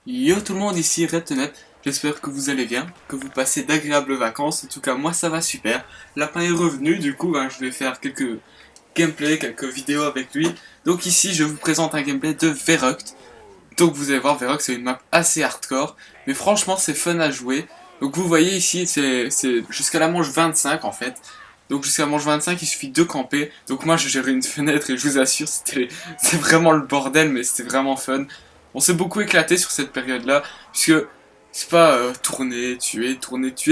Yo tout le monde, ici Reptenet, j'espère que vous allez bien, que vous passez d'agréables vacances, en tout cas moi ça va super. Lapin est revenu, du coup je vais faire quelques gameplays, quelques vidéos avec lui. Donc ici je vous présente un gameplay de Verruct. Donc vous allez voir, Verruct c'est une map assez hardcore, mais franchement c'est fun à jouer. Donc vous voyez ici c'est jusqu'à la manche 25 en fait. Donc jusqu'à la manche 25 il suffit de camper. Donc moi je gérais une fenêtre et je vous assure c'est vraiment le bordel, mais c'était vraiment fun. On s'est beaucoup éclaté sur cette période-là, puisque c'est pas tourner, tuer,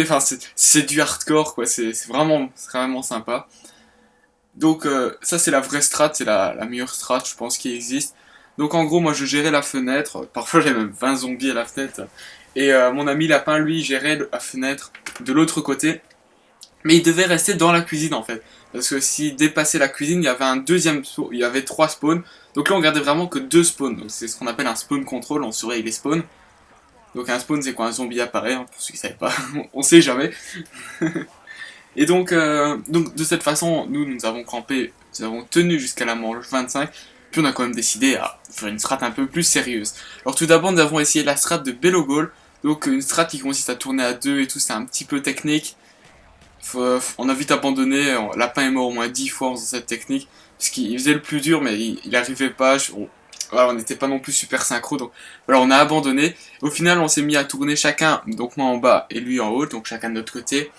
enfin c'est du hardcore quoi, c'est vraiment sympa. Donc ça c'est la vraie strat, c'est la meilleure strat je pense qui existe. Donc en gros moi je gérais la fenêtre, parfois j'ai même 20 zombies à la fenêtre, et mon ami Lapin lui gérait la fenêtre de l'autre côté, mais il devait rester dans la cuisine en fait. Parce que s'il dépassait la cuisine, il y avait un deuxième il y avait trois spawns. Donc là on gardait vraiment que deux spawns. Donc c'est ce qu'on appelle un spawn control, on surveille les spawns. Donc un spawn c'est quand un zombie apparaît, hein, pour ceux qui ne savaient pas, on sait jamais. Et donc de cette façon, nous avons campé, nous avons tenu jusqu'à la manche 25, puis on a quand même décidé à faire une strat un peu plus sérieuse. Alors tout d'abord nous avons essayé la strat de Belogol, donc une strat qui consiste à tourner à deux et tout, c'est un petit peu technique. On a vite abandonné, Lapin est mort au moins 10 fois en faisant cette technique, parce qu'il faisait le plus dur mais il arrivait pas, voilà, on n'était pas non plus super synchro, donc voilà, on a abandonné. Au final on s'est mis à tourner chacun, donc moi en bas et lui en haut, donc chacun de notre côté,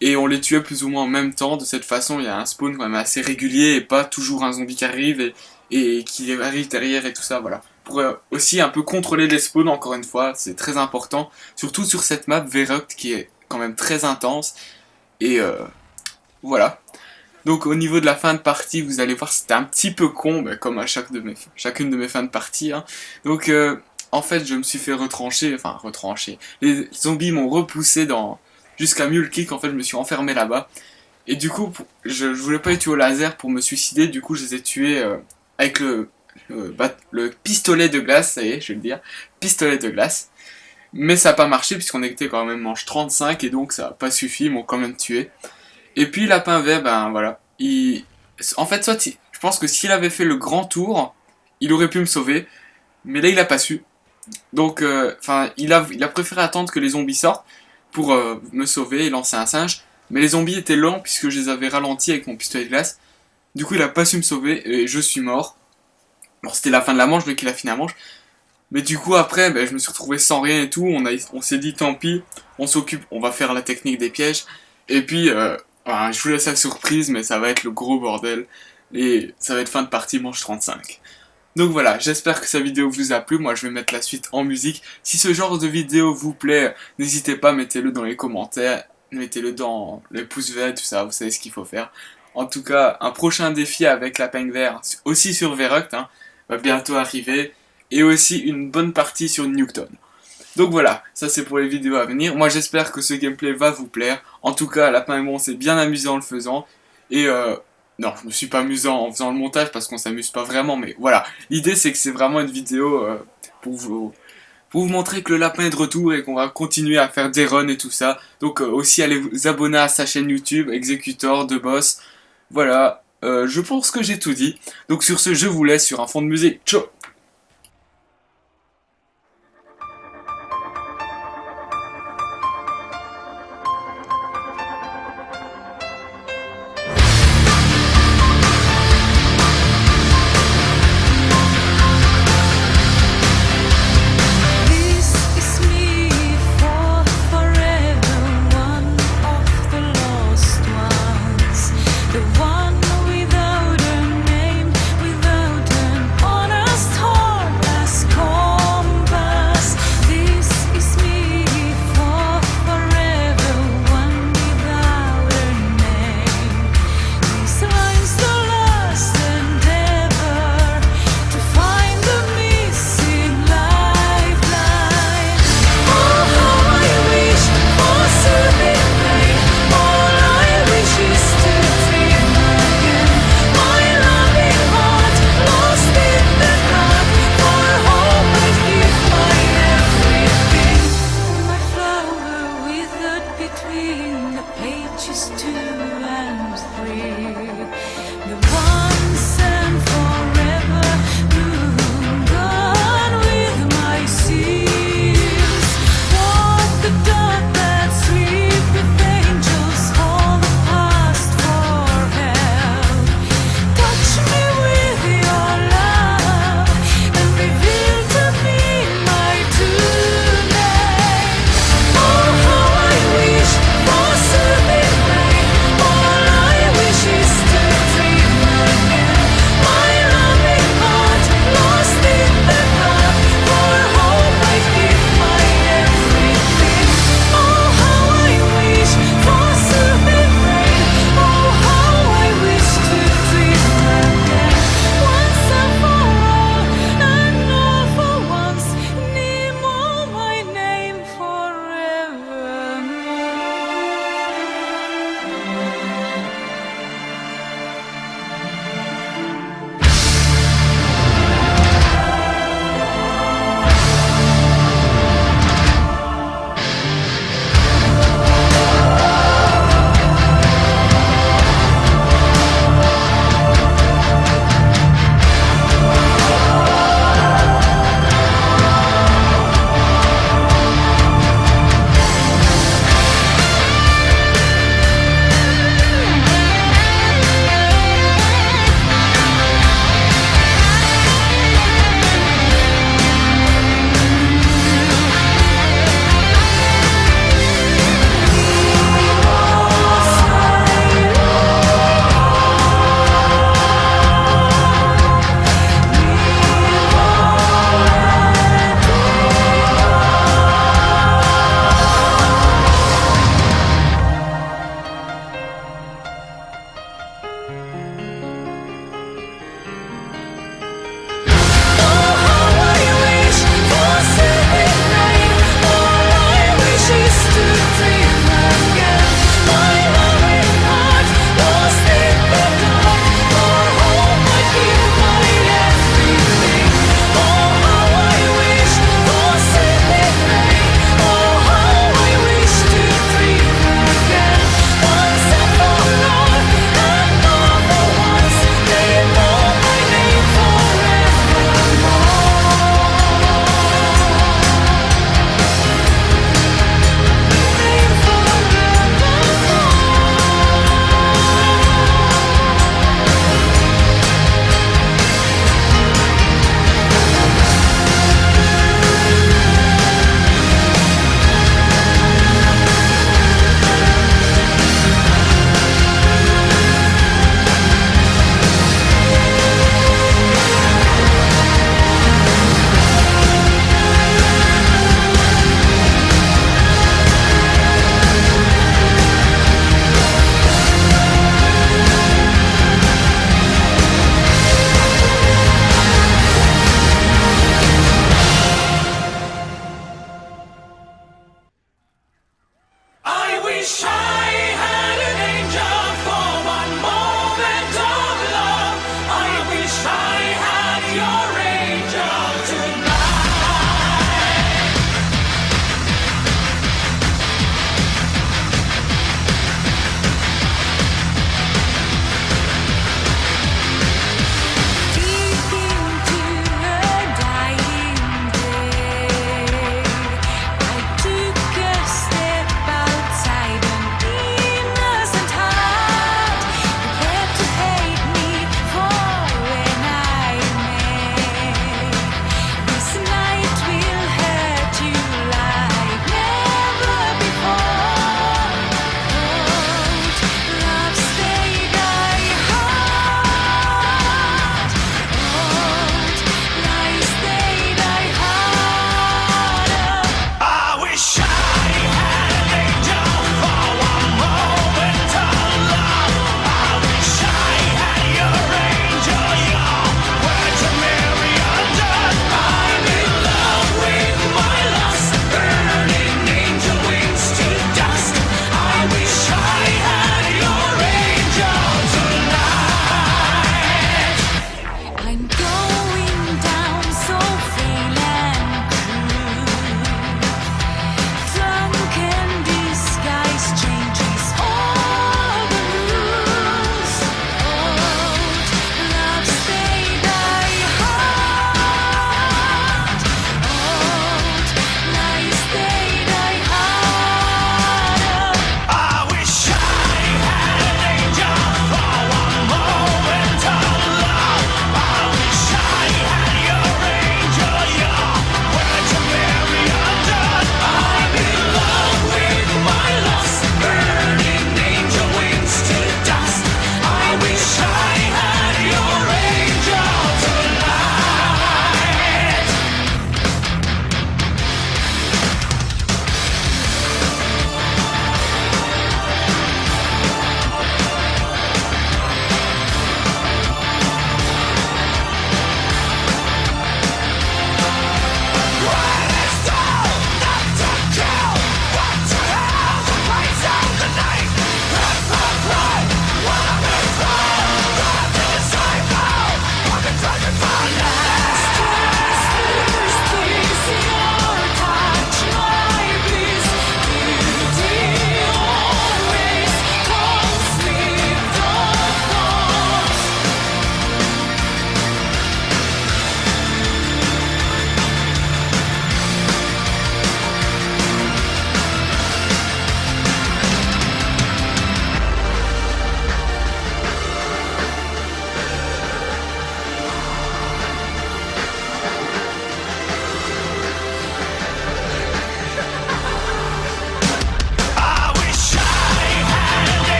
et on les tuait plus ou moins en même temps. De cette façon, il y a un spawn quand même assez régulier et pas toujours un zombie qui arrive et qui arrive derrière et tout ça, voilà. Pour aussi un peu contrôler les spawns, encore une fois, c'est très important. Surtout sur cette map Verruct qui est quand même très intense. Et voilà. Donc au niveau de la fin de partie, vous allez voir, c'était un petit peu con, bah, comme à chacune de mes fins de partie. Hein. Donc en fait, je me suis fait retrancher, enfin retrancher. Les zombies m'ont repoussé jusqu'à Mule Kick, en fait, je me suis enfermé là-bas. Et du coup, je voulais pas les tuer au laser pour me suicider, du coup, je les ai tués avec le pistolet de glace, ça y est, je vais le dire, pistolet de glace. Mais ça n'a pas marché, puisqu'on était quand même manche 35, et donc ça n'a pas suffi, ils m'ont quand même tué. Et puis, Lapin Vert, ben voilà, en fait, je pense que s'il avait fait le grand tour, il aurait pu me sauver, mais là, il a pas su. Donc, enfin, il a préféré attendre que les zombies sortent pour me sauver et lancer un singe. Mais les zombies étaient lents puisque je les avais ralentis avec mon pistolet de glace. Du coup, il a pas su me sauver et je suis mort. Alors, c'était la fin de la manche, donc il a fini la manche. Mais du coup, après, ben, je me suis retrouvé sans rien et tout. On s'est dit, tant pis, on s'occupe, on va faire la technique des pièges. Et puis, voilà, je vous laisse la surprise, mais ça va être le gros bordel. Et ça va être fin de partie manche 35. Donc voilà, j'espère que cette vidéo vous a plu, moi je vais mettre la suite en musique. Si ce genre de vidéo vous plaît, n'hésitez pas, mettez-le dans les commentaires, mettez-le dans les pouces verts, tout ça, vous savez ce qu'il faut faire. En tout cas, un prochain défi avec la peigne vert, aussi sur Verruct, hein, va bientôt arriver, et aussi une bonne partie sur Newton. Donc voilà, ça c'est pour les vidéos à venir. Moi j'espère que ce gameplay va vous plaire. En tout cas, Lapin et moi on s'est bien amusé en le faisant. Et non, je me suis pas amusant en faisant le montage parce qu'on s'amuse pas vraiment. Mais voilà, l'idée c'est que c'est vraiment une vidéo pour vous montrer que le lapin est de retour et qu'on va continuer à faire des runs et tout ça. Donc aussi allez vous abonner à sa chaîne YouTube, Executor, The Boss. Voilà, je pense que j'ai tout dit. Donc sur ce, je vous laisse sur un fond de musique. Ciao!